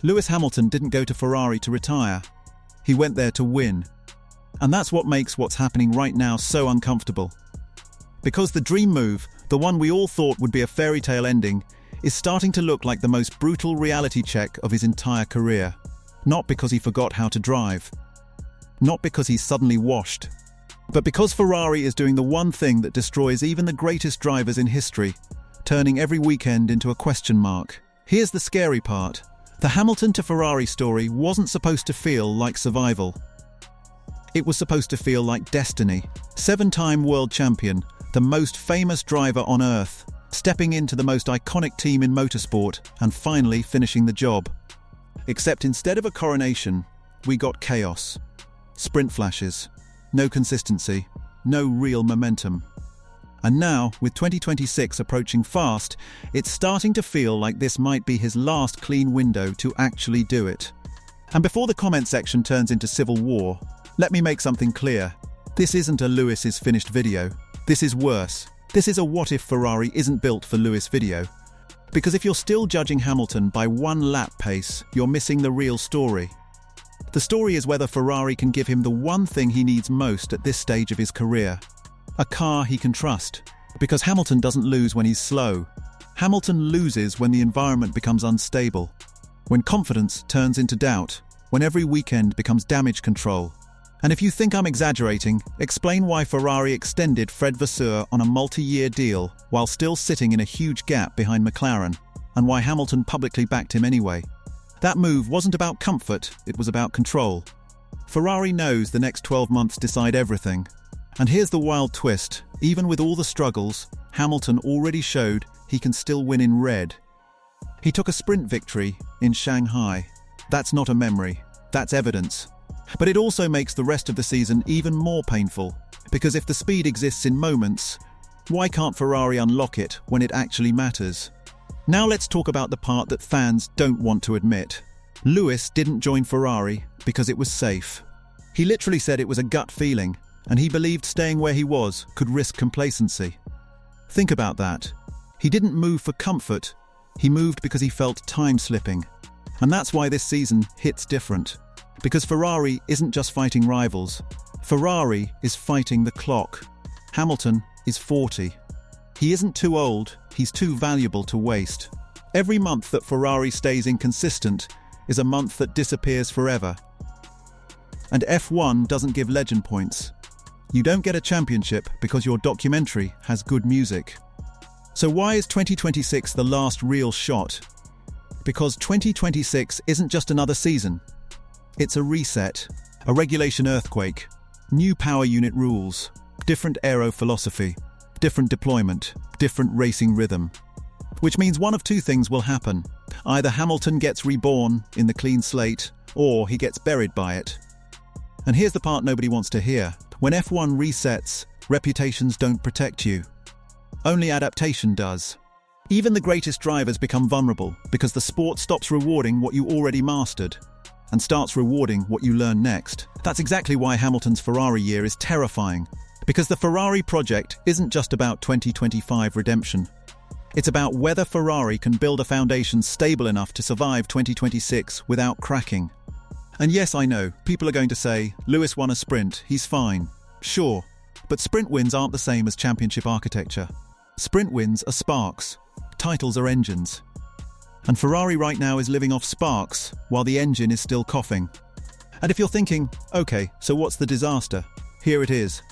Lewis Hamilton didn't go to Ferrari to retire. He went there to win. And that's what makes what's happening right now so uncomfortable. Because the dream move, the one we all thought would be a fairy tale ending, is starting to look like the most brutal reality check of his entire career. Not because he forgot how to drive. Not because he's suddenly washed. But because Ferrari is doing the one thing that destroys even the greatest drivers in history, turning every weekend into a question mark. Here's the scary part. The Hamilton to Ferrari story wasn't supposed to feel like survival. It was supposed to feel like destiny. 7-time world champion, the most famous driver on Earth, stepping into the most iconic team in motorsport and finally finishing the job. Except instead of a coronation, we got chaos. Sprint flashes. No consistency. No real momentum. And now, with 2026 approaching fast, it's starting to feel like this might be his last clean window to actually do it. And before the comment section turns into civil war, let me make something clear. This isn't a Lewis's finished video. This is worse. This is a what if Ferrari isn't built for Lewis video. Because if you're still judging Hamilton by one lap pace, you're missing the real story. The story is whether Ferrari can give him the one thing he needs most at this stage of his career. A car he can trust. Because Hamilton doesn't lose when he's slow. Hamilton loses when the environment becomes unstable. When confidence turns into doubt. When every weekend becomes damage control. And if you think I'm exaggerating, explain why Ferrari extended Fred Vasseur on a multi-year deal while still sitting in a huge gap behind McLaren, and why Hamilton publicly backed him anyway. That move wasn't about comfort, it was about control. Ferrari knows the next 12 months decide everything. And here's the wild twist. Even with all the struggles, Hamilton already showed he can still win in red. He took a sprint victory in Shanghai. That's not a memory, that's evidence. But it also makes the rest of the season even more painful, because if the speed exists in moments, why can't Ferrari unlock it when it actually matters? Now let's talk about the part that fans don't want to admit. Lewis didn't join Ferrari because it was safe. He literally said it was a gut feeling, and he believed staying where he was could risk complacency. Think about that. He didn't move for comfort, he moved because he felt time slipping. And that's why this season hits different. Because Ferrari isn't just fighting rivals. Ferrari is fighting the clock. Hamilton is 40. He isn't too old, he's too valuable to waste. Every month that Ferrari stays inconsistent is a month that disappears forever. And F1 doesn't give legend points. You don't get a championship because your documentary has good music. So why is 2026 the last real shot? Because 2026 isn't just another season. It's a reset, a regulation earthquake, new power unit rules, different aero philosophy, different deployment, different racing rhythm. Which means one of two things will happen. Either Hamilton gets reborn in the clean slate, or he gets buried by it. And here's the part nobody wants to hear. When F1 resets, reputations don't protect you. Only adaptation does. Even the greatest drivers become vulnerable because the sport stops rewarding what you already mastered and starts rewarding what you learn next. That's exactly why Hamilton's Ferrari year is terrifying. Because the Ferrari project isn't just about 2025 redemption. It's about whether Ferrari can build a foundation stable enough to survive 2026 without cracking. And yes, I know, people are going to say, Lewis won a sprint, he's fine. Sure, but sprint wins aren't the same as championship architecture. Sprint wins are sparks. Titles are engines. And Ferrari right now is living off sparks, while the engine is still coughing. And if you're thinking, okay, so what's the disaster? Here it is.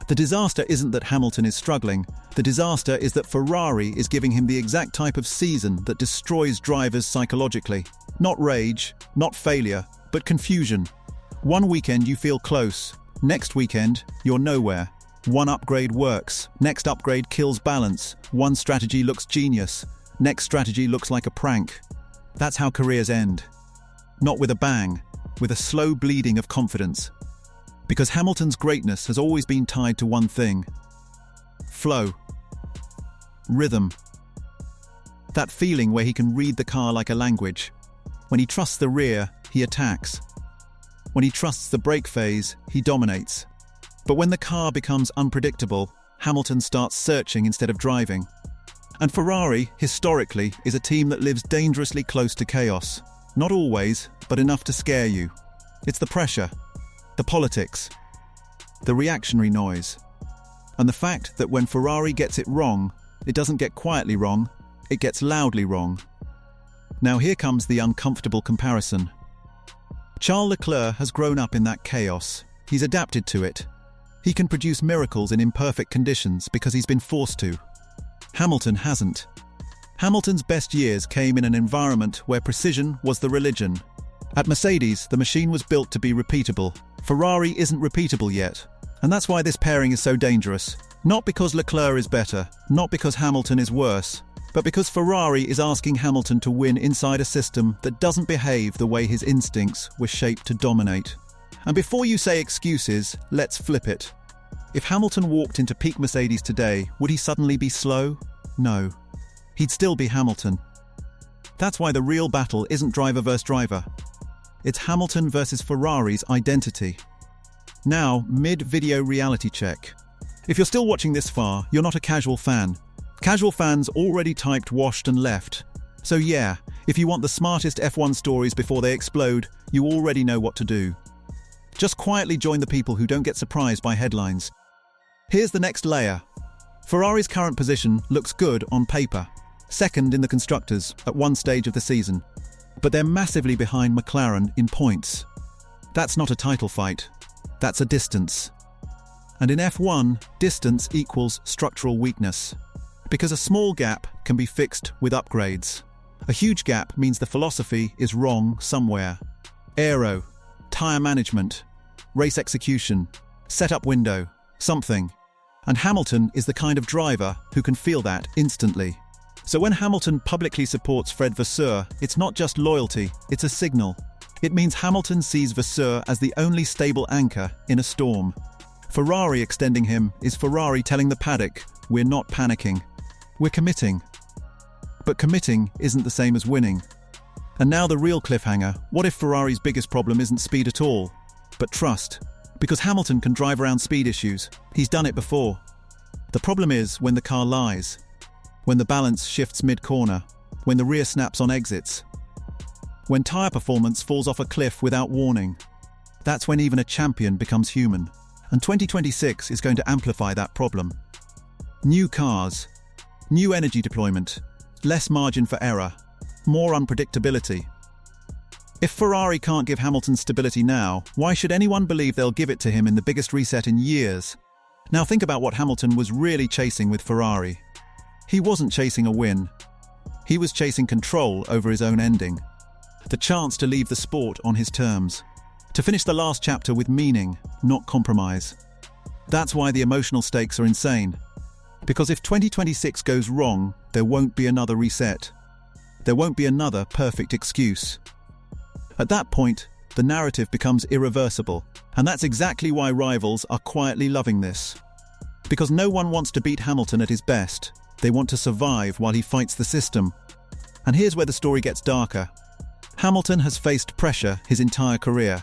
The disaster isn't that Hamilton is struggling. The disaster is that Ferrari is giving him the exact type of season that destroys drivers psychologically. Not rage, not failure, but confusion. One weekend you feel close. Next weekend, you're nowhere. One upgrade works. Next upgrade kills balance. One strategy looks genius. Next strategy looks like a prank. That's how careers end. Not with a bang, with a slow bleeding of confidence. Because Hamilton's greatness has always been tied to one thing. Flow. Rhythm. That feeling where he can read the car like a language. When he trusts the rear, he attacks. When he trusts the brake phase, he dominates. But when the car becomes unpredictable, Hamilton starts searching instead of driving. And Ferrari, historically, is a team that lives dangerously close to chaos. Not always, but enough to scare you. It's the pressure, the politics, the reactionary noise, and the fact that when Ferrari gets it wrong, it doesn't get quietly wrong, it gets loudly wrong. Now here comes the uncomfortable comparison. Charles Leclerc has grown up in that chaos. He's adapted to it. He can produce miracles in imperfect conditions because he's been forced to. Hamilton hasn't. Hamilton's best years came in an environment where precision was the religion. At Mercedes, the machine was built to be repeatable. Ferrari isn't repeatable yet. And that's why this pairing is so dangerous. Not because Leclerc is better, not because Hamilton is worse, but because Ferrari is asking Hamilton to win inside a system that doesn't behave the way his instincts were shaped to dominate. And before you say excuses, let's flip it. If Hamilton walked into peak Mercedes today, would he suddenly be slow? No. He'd still be Hamilton. That's why the real battle isn't driver versus driver. It's Hamilton versus Ferrari's identity. Now, mid-video reality check. If you're still watching this far, you're not a casual fan. Casual fans already typed washed and left. So yeah, if you want the smartest F1 stories before they explode, you already know what to do. Just quietly join the people who don't get surprised by headlines. Here's the next layer. Ferrari's current position looks good on paper. Second in the constructors at one stage of the season. But they're massively behind McLaren in points. That's not a title fight. That's a distance. And in F1, distance equals structural weakness. Because a small gap can be fixed with upgrades. A huge gap means the philosophy is wrong somewhere. Aero, tyre management, race execution, setup window, something. And Hamilton is the kind of driver who can feel that instantly. So when Hamilton publicly supports Fred Vasseur, it's not just loyalty, it's a signal. It means Hamilton sees Vasseur as the only stable anchor in a storm. Ferrari extending him is Ferrari telling the paddock, we're not panicking. We're committing. But committing isn't the same as winning. And now the real cliffhanger, what if Ferrari's biggest problem isn't speed at all, but trust? Because Hamilton can drive around speed issues. He's done it before. The problem is when the car lies. When the balance shifts mid-corner, when the rear snaps on exits, when tyre performance falls off a cliff without warning. That's when even a champion becomes human. And 2026 is going to amplify that problem. New cars, new energy deployment, less margin for error, more unpredictability. If Ferrari can't give Hamilton stability now, why should anyone believe they'll give it to him in the biggest reset in years? Now think about what Hamilton was really chasing with Ferrari. He wasn't chasing a win. He was chasing control over his own ending. The chance to leave the sport on his terms. To finish the last chapter with meaning, not compromise. That's why the emotional stakes are insane. Because if 2026 goes wrong, there won't be another reset. There won't be another perfect excuse. At that point, the narrative becomes irreversible. And that's exactly why rivals are quietly loving this. Because no one wants to beat Hamilton at his best. They want to survive while he fights the system. And here's where the story gets darker. Hamilton has faced pressure his entire career.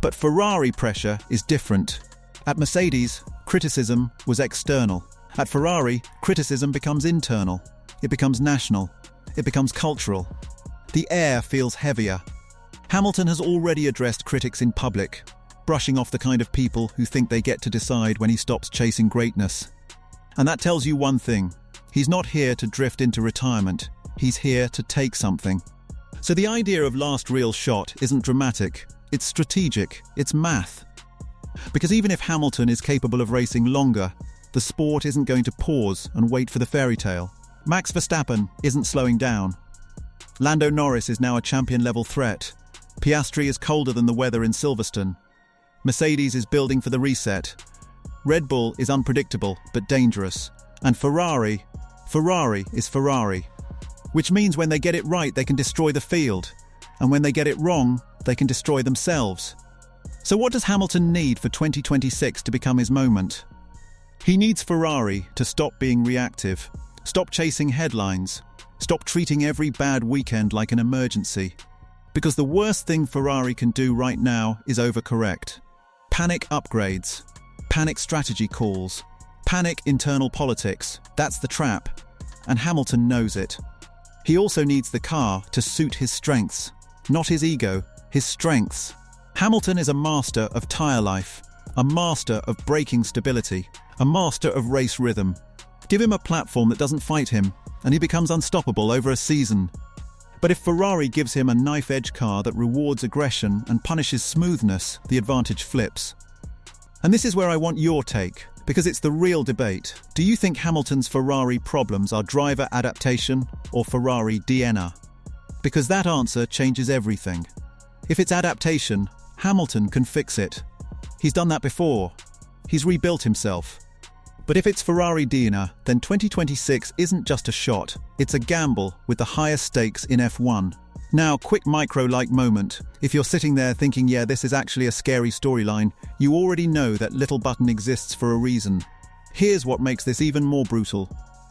But Ferrari pressure is different. At Mercedes, criticism was external. At Ferrari, criticism becomes internal. It becomes national. It becomes cultural. The air feels heavier. Hamilton has already addressed critics in public, brushing off the kind of people who think they get to decide when he stops chasing greatness. And that tells you one thing. He's not here to drift into retirement. He's here to take something. So the idea of last real shot isn't dramatic. It's strategic. It's math. Because even if Hamilton is capable of racing longer, the sport isn't going to pause and wait for the fairy tale. Max Verstappen isn't slowing down. Lando Norris is now a champion-level threat. Piastri is colder than the weather in Silverstone. Mercedes is building for the reset. Red Bull is unpredictable but dangerous. And Ferrari is Ferrari. Which means when they get it right, they can destroy the field. And when they get it wrong, they can destroy themselves. So what does Hamilton need for 2026 to become his moment? He needs Ferrari to stop being reactive, stop chasing headlines, stop treating every bad weekend like an emergency. Because the worst thing Ferrari can do right now is overcorrect. Panic upgrades, panic strategy calls, panic internal politics. That's the trap. And Hamilton knows it. He also needs the car to suit his strengths. not his ego, his strengths. Hamilton is a master of tyre life, a master of braking stability, a master of race rhythm. Give him a platform that doesn't fight him, and he becomes unstoppable over a season. But if Ferrari gives him a knife-edge car that rewards aggression and punishes smoothness, the advantage flips. And this is where I want your take, because it's the real debate. Do you think Hamilton's Ferrari problems are driver adaptation or Ferrari DNA? Because that answer changes everything. If it's adaptation, Hamilton can fix it. He's done that before. He's rebuilt himself. But if it's Ferrari DNA, then 2026 isn't just a shot, it's a gamble with the highest stakes in F1. Now, quick micro-like moment. If you're sitting there thinking, yeah, this is actually a scary storyline, you already know that little button exists for a reason. Here's what makes this even more brutal.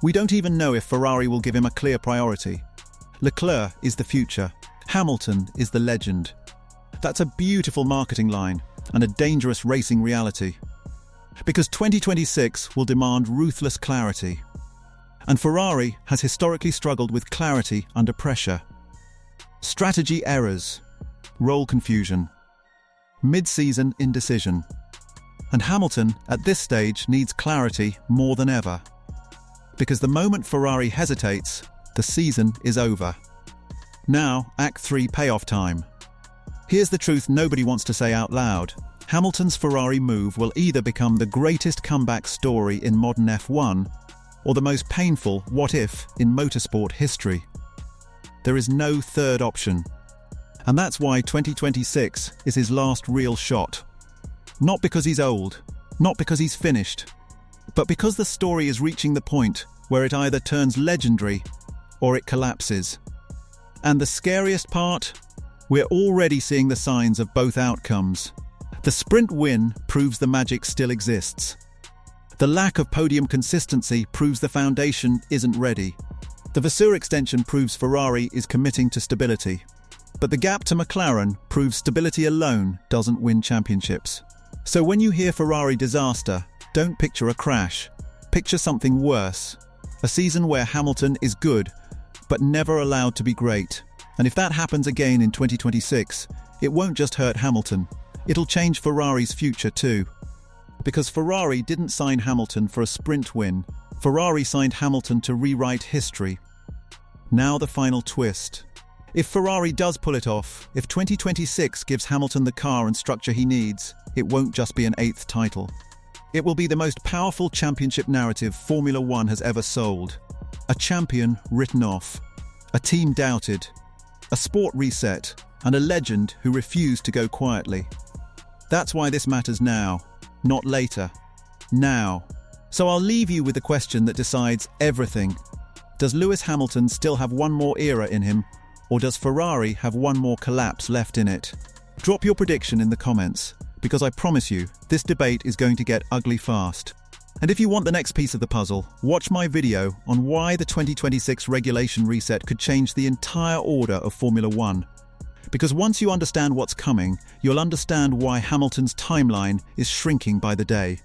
We don't even know if Ferrari will give him a clear priority. Leclerc is the future. Hamilton is the legend. That's a beautiful marketing line and a dangerous racing reality. Because 2026 will demand ruthless clarity. And Ferrari has historically struggled with clarity under pressure. Strategy errors, role confusion, mid-season indecision. And Hamilton, at this stage, needs clarity more than ever. Because the moment Ferrari hesitates, the season is over. Now, Act 3 payoff time. Here's the truth nobody wants to say out loud. Hamilton's Ferrari move will either become the greatest comeback story in modern F1 or the most painful what-if in motorsport history. There is no third option. And that's why 2026 is his last real shot. Not because he's old, not because he's finished, but because the story is reaching the point where it either turns legendary or it collapses. And the scariest part? We're already seeing the signs of both outcomes. The sprint win proves the magic still exists. The lack of podium consistency proves the foundation isn't ready. The Vasseur extension proves Ferrari is committing to stability. But the gap to McLaren proves stability alone doesn't win championships. So when you hear Ferrari disaster, don't picture a crash. Picture something worse. A season where Hamilton is good, but never allowed to be great. And if that happens again in 2026, it won't just hurt Hamilton. It'll change Ferrari's future too. Because Ferrari didn't sign Hamilton for a sprint win. Ferrari signed Hamilton to rewrite history. Now the final twist. If Ferrari does pull it off, if 2026 gives Hamilton the car and structure he needs, it won't just be an 8th title. It will be the most powerful championship narrative Formula One has ever sold. A champion written off. A team doubted. A sport reset. And a legend who refused to go quietly. That's why this matters now, not later. Now. So I'll leave you with the question that decides everything. Does Lewis Hamilton still have one more era in him, or does Ferrari have one more collapse left in it? Drop your prediction in the comments, because I promise you, this debate is going to get ugly fast. And if you want the next piece of the puzzle, watch my video on why the 2026 regulation reset could change the entire order of Formula One. Because once you understand what's coming, you'll understand why Hamilton's timeline is shrinking by the day.